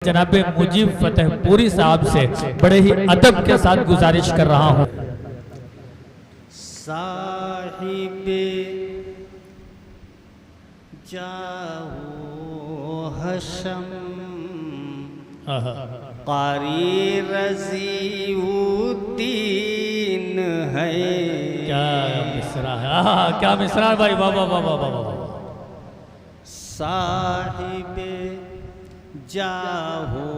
जनाब मुजीब फतेहपुरी साहब से बड़े ही अदब के साथ गुजारिश कर रहा हूँ। साहिबे जाओ हशम कारी रज़ीउद्दीन है। क्या मिसरा है, क्या मिसरा है भाई, वाह वाह वाह वाह वाह वाह। साहिबे जाओ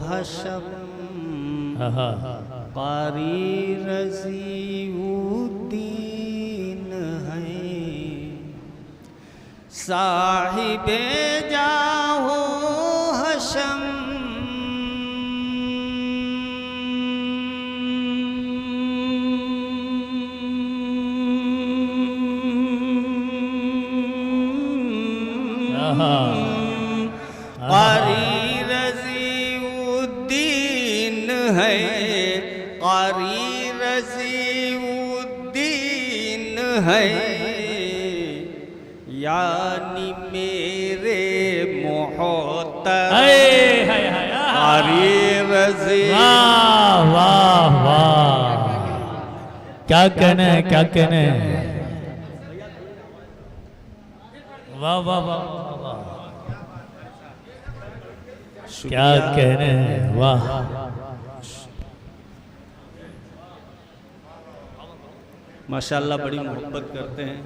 हशम कारी रज़ीउद्दीन है। साहिबे जाओ हशम कारी रज़ीउद्दीन है। कारी रज़ीउद्दीन है यानी मेरे मोहतरम कारी रज़ीउद्दीन। वाह वाह वाह, क्या कहने हैं, क्या कहने हैं, वाह वाह वाह वाह, क्या कहने हैं, वाह। माशाल्लाह बड़ी मोहब्बत करते हैं।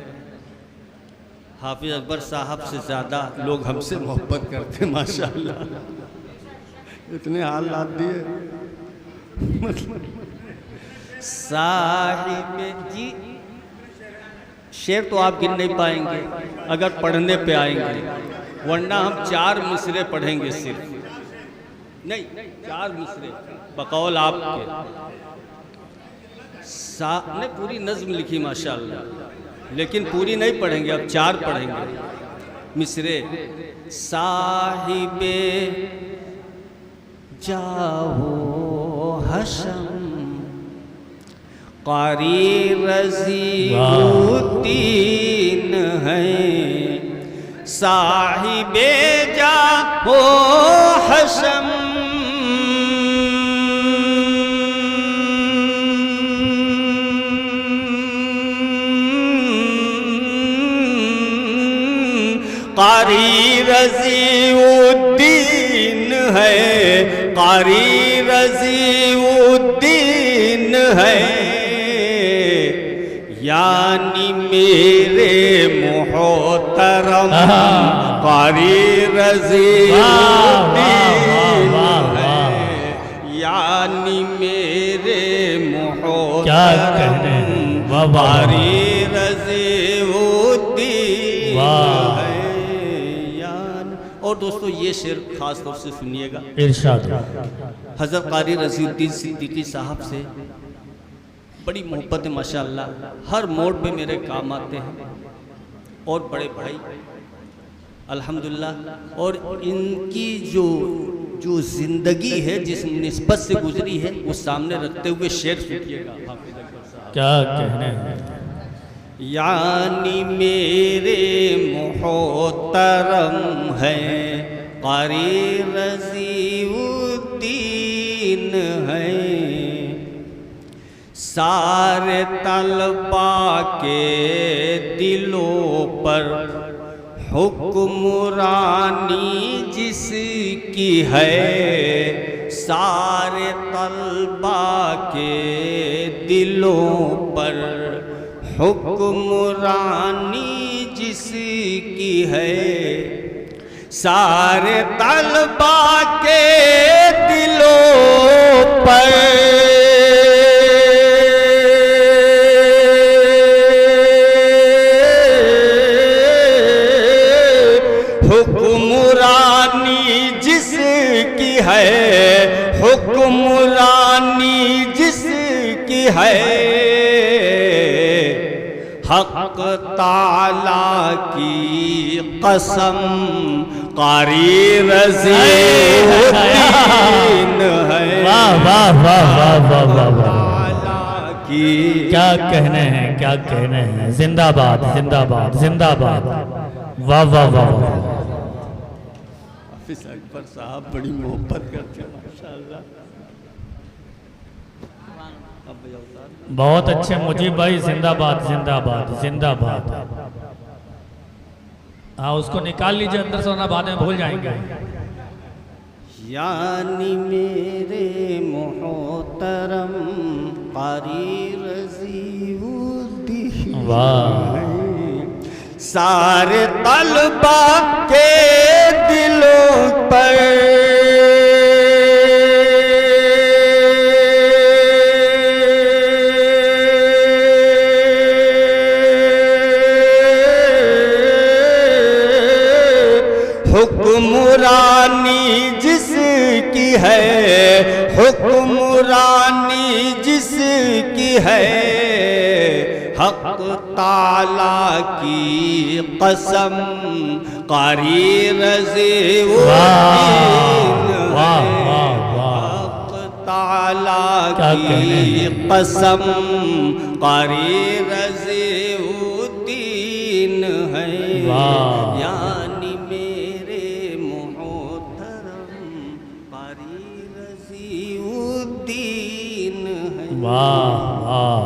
हाफिज अकबर साहब से ज़्यादा लोग हमसे मोहब्बत करते हैं माशाल्लाह। इतने हाल लाद दिए। साहिब जी शेर तो आप गिन नहीं पाएंगे अगर पढ़ने पे आएंगे, वरना हम 4 मिसरे पढ़ेंगे सिर्फ, नहीं 4 मिसरे बकौल आपके। ने पूरी नज्म लिखी माशाल्लाह, लेकिन पूरी नहीं पढ़ेंगे, अब 4 पढ़ेंगे मिसरे। साहिबे जाओ हशम कारी रज़ीउद्दीन है। साहिबे जाओ हशम कारी रज़ीउद्दीन है। कारी रज़ीउद्दीन है यानी मेरे मोहतरम कारी रज़ीउद्दीन है यानी मेरे मोहतरम कारी रज़ीउद्दीन है। और दोस्तों ये शेर खास तौर से सुनिएगा, इरशाद। हज़रत कारी रज़ीउद्दीन सिद्दीकी साहब से बड़ी मोहब्बत है माशाल्लाह, हर मोड़ पे मेरे काम आते हैं और बड़े भाई अल्हम्दुलिल्लाह। और इनकी जो ज़िंदगी है जिस निस्बत से गुजरी है वो सामने रखते हुए शेर सुनिएगा। क्या कहने हैं, यानी मेरे मोहतरम है कारी रज़ीउद्दीन है। सारे तलबा के दिलों पर हुक्मरानी जिसकी है। सारे तलबा के दिलों पर हुक्मरानी जिसकी है। सारे तलबा के दिलों पर हुक्मरानी जिसकी है। हुक्मरानी जिसकी है। हक ताला की कसम कारी रज़ीउद्दीन है। वाह वाह वाह वाह वाह वाह वाह, की क्या कहने हैं, क्या कहने हैं, जिंदाबाद जिंदाबाद जिंदाबाद, वाह वाह वाह वाह। हाफिज अकबर साहब बड़ी मोहब्बत करते हैं माशाल्लाह। अब भैया उतार। बहुत अच्छे मुजीब भाई, जिंदाबाद जिंदाबाद जिंदाबाद। हाँ उसको निकाल लीजिए अंदर से, वरना बाद में भूल जाएंगे। यानी मेरे मोहतरम कारी रज़ीउद्दीन, वाह सारे तलबा के दिलों पर हुक्मरानी जिसकी है, हुक्मरानी जिसकी है, हक ताला की कसम कारी रज़ीउद्दीन, हक ताला की कसम कारी रज़ीउद्दीन है। यानी मेरे मोहतरम कारी रज़ीउद्दीन है। वाह वाह।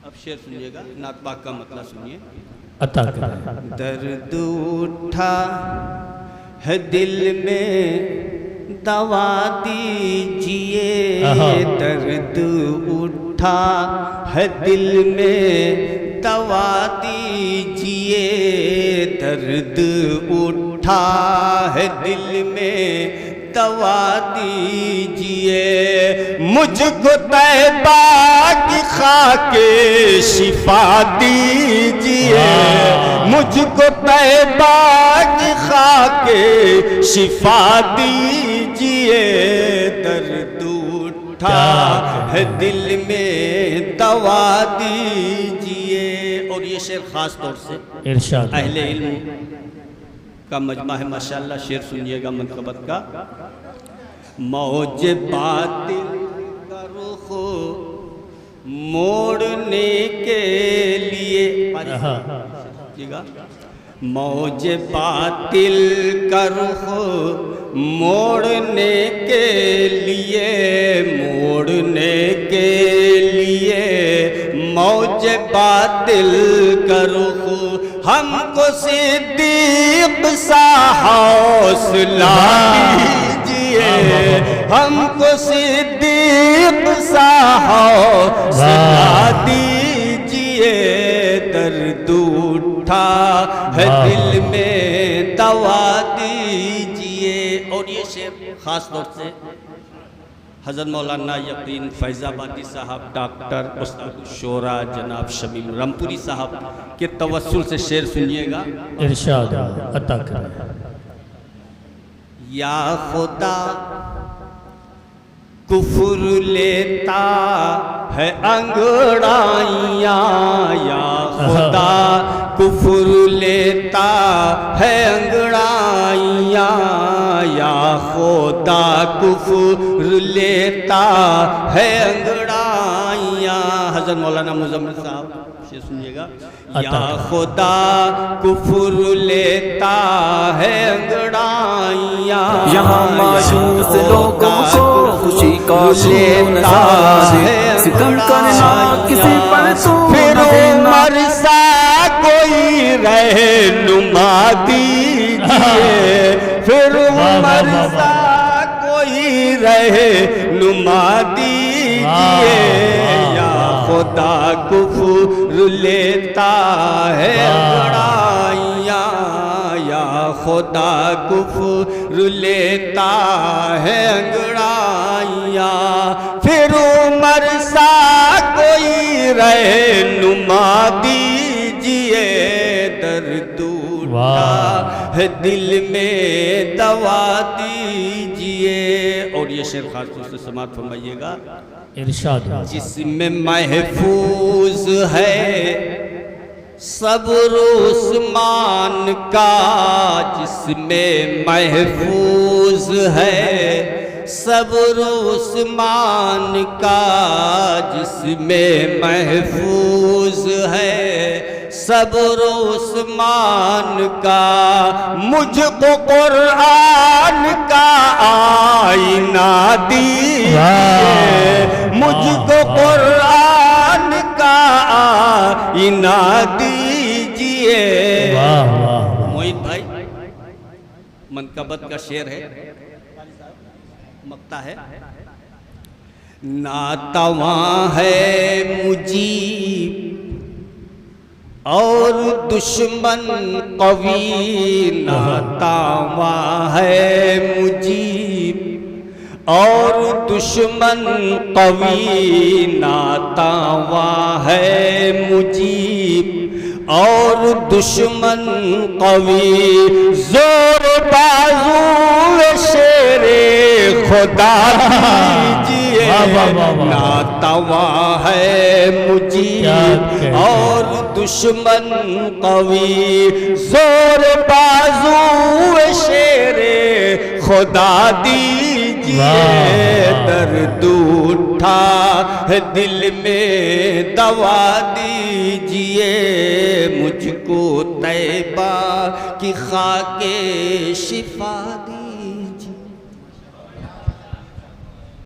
अब शेर सुनिएगा, नात पाक का मतलब सुनिए। अता करें। दर्द उठा है दिल में दवा दीजिए, दर्द उठा है दिल में दवा दीजिए, दर्द उठा है दिल में दवा दीजिए, मुझको तैबा की खाके शिफा दीजिए, मुझको तैबा की खाके शिफा दीजिए, दर्द उठा है दिल में दवा दीजिए। और ये शेर खास तौर से इरशाद अहले इल्म का मजमा है माशाल्लाह। शेर सुनिएगा मनकबत का। मौज बातिल का रुख मोड़ने के लिए, मौज बातिल का रुख मोड़ने के लिए, मोड़ने के लिए मौज बातिल का रुख हमको सिद्दीक सा हौसला दीजिए, हमको सिद्दीक सा हौसला दीजिए, दर्द उठा है दिल में दवा दीजिए। और ये शेर खास तौर से हज़रत मौलाना यकीन फैज़ाबादी साहब, डॉक्टर उस्ताद शोरा जनाब शमीम रामपुरी साहब के तवस्सुल से शेर सुनिएगा। इरशाद अता करें। या खुदा कुफर लेता है अंगड़ाइयाँ, या खुदा कुफर लेता है अंगड़ाइयाँ, या खुदा कुफर लेता है अंगड़ाइयाँ। हज़रत मौलाना मुज़म्मिल साहब से सुनिएगा। या खुदा कुफर लेता है अंगड़ाइयाँ, यहाँ मायूस लोगों को खुशी का लेता है, सितम करना किसी पर तो फिर उमर सा कोई रहनुमा दीजिए, फिर उमर सा कोई रहनुमा दीजिए, या खुदा कुफर लेता है अंगड़ाइयाँ, या खुदा कुफर लेता है अंगड़ाइयाँ, फिर उमर सा कोई रहनुमा दीजिए, दर्द उठा है दिल में दवा दीजिए। और ये शेर खास तौर से समाप्त फरमाइएगा। इरशाद जिसमें महफूज है सब्र उस्मान का, जिसमें महफूज है सब्र उस्मान का, जिसमें महफूज है सब्र उस्मान का, मुझको कुरान का आईना दीजिए, मुझको कुरान का आईना दीजिए। मोहित भाई मनकबत का शेर है, मक्ता है। नातवा है मुजीब और दुश्मन कवी, नातवा है मुजीब और दुश्मन कवी, नातवा है मुजीब और दुश्मन कवी, जोर बाजू शेरे खुदा दीजिए। नातवा है मुजीब और दुश्मन कवी, जोर बाजू शेरे खुदा दीजिए। दर्द उठा है दिल में दवा दीजिए, मुझको तैबा की खाके शिफा दी।